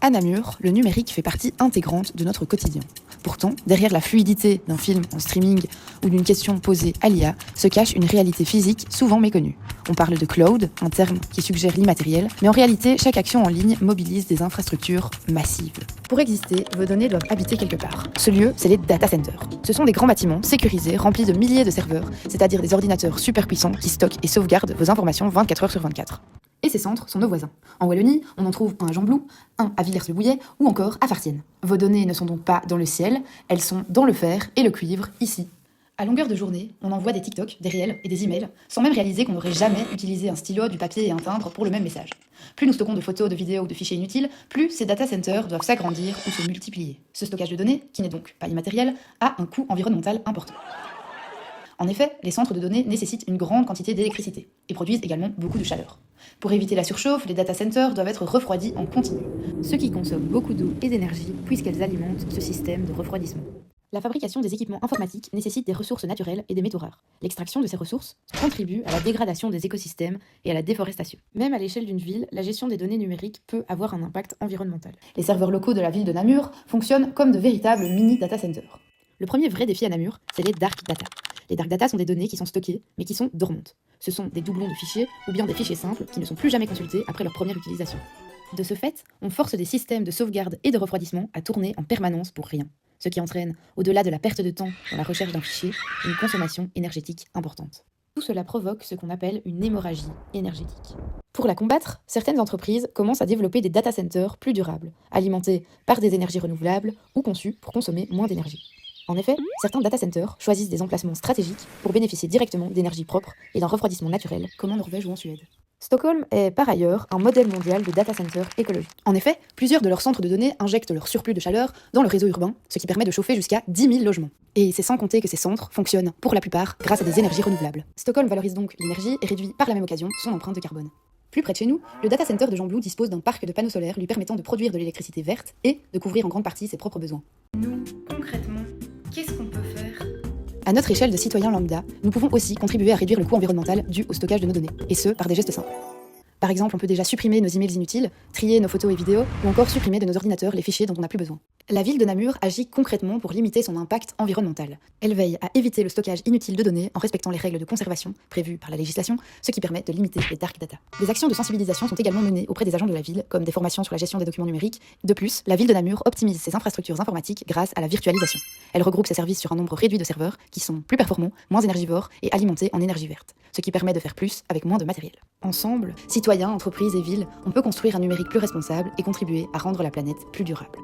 À Namur, le numérique fait partie intégrante de notre quotidien. Pourtant, derrière la fluidité d'un film en streaming ou d'une question posée à l'IA, se cache une réalité physique souvent méconnue. On parle de cloud, un terme qui suggère l'immatériel, mais en réalité, chaque action en ligne mobilise des infrastructures massives. Pour exister, vos données doivent habiter quelque part. Ce lieu, c'est les data centers. Ce sont des grands bâtiments sécurisés, remplis de milliers de serveurs, c'est-à-dire des ordinateurs super puissants qui stockent et sauvegardent vos informations 24 heures sur 24. Et ces centres sont nos voisins. En Wallonie, on en trouve un à Gembloux, un à Villers-le-Bouillet ou encore à Fartienne. Vos données ne sont donc pas dans le ciel, elles sont dans le fer et le cuivre, ici. À longueur de journée, on envoie des TikTok, des réels et des emails, sans même réaliser qu'on n'aurait jamais utilisé un stylo, du papier et un timbre pour le même message. Plus nous stockons de photos, de vidéos ou de fichiers inutiles, plus ces data centers doivent s'agrandir ou se multiplier. Ce stockage de données, qui n'est donc pas immatériel, a un coût environnemental important. En effet, les centres de données nécessitent une grande quantité d'électricité et produisent également beaucoup de chaleur. Pour éviter la surchauffe, les data centers doivent être refroidis en continu, ce qui consomme beaucoup d'eau et d'énergie puisqu'elles alimentent ce système de refroidissement. La fabrication des équipements informatiques nécessite des ressources naturelles et des métaux rares. L'extraction de ces ressources contribue à la dégradation des écosystèmes et à la déforestation. Même à l'échelle d'une ville, la gestion des données numériques peut avoir un impact environnemental. Les serveurs locaux de la ville de Namur fonctionnent comme de véritables mini-data centers. Le premier vrai défi à Namur, c'est les dark data. Les dark data sont des données qui sont stockées, mais qui sont dormantes. Ce sont des doublons de fichiers ou bien des fichiers simples qui ne sont plus jamais consultés après leur première utilisation. De ce fait, on force des systèmes de sauvegarde et de refroidissement à tourner en permanence pour rien, ce qui entraîne, au-delà de la perte de temps dans la recherche d'un fichier, une consommation énergétique importante. Tout cela provoque ce qu'on appelle une hémorragie énergétique. Pour la combattre, certaines entreprises commencent à développer des data centers plus durables, alimentés par des énergies renouvelables ou conçus pour consommer moins d'énergie. En effet, certains data centers choisissent des emplacements stratégiques pour bénéficier directement d'énergie propre et d'un refroidissement naturel, comme en Norvège ou en Suède. Stockholm est par ailleurs un modèle mondial de data center écologique. En effet, plusieurs de leurs centres de données injectent leur surplus de chaleur dans le réseau urbain, ce qui permet de chauffer jusqu'à 10 000 logements. Et c'est sans compter que ces centres fonctionnent, pour la plupart, grâce à des énergies renouvelables. Stockholm valorise donc l'énergie et réduit par la même occasion son empreinte de carbone. Plus près de chez nous, le data center de Gembloux dispose d'un parc de panneaux solaires lui permettant de produire de l'électricité verte et de couvrir en grande partie ses propres besoins. Nous, concrètement, qu'est-ce qu'on peut faire ? À notre échelle de citoyens lambda, nous pouvons aussi contribuer à réduire le coût environnemental dû au stockage de nos données, et ce, par des gestes simples. Par exemple, on peut déjà supprimer nos emails inutiles, trier nos photos et vidéos, ou encore supprimer de nos ordinateurs les fichiers dont on n'a plus besoin. La ville de Namur agit concrètement pour limiter son impact environnemental. Elle veille à éviter le stockage inutile de données en respectant les règles de conservation prévues par la législation, ce qui permet de limiter les dark data. Des actions de sensibilisation sont également menées auprès des agents de la ville, comme des formations sur la gestion des documents numériques. De plus, la ville de Namur optimise ses infrastructures informatiques grâce à la virtualisation. Elle regroupe ses services sur un nombre réduit de serveurs qui sont plus performants, moins énergivores et alimentés en énergie verte, ce qui permet de faire plus avec moins de matériel. Ensemble, citoyens, entreprises et villes, on peut construire un numérique plus responsable et contribuer à rendre la planète plus durable.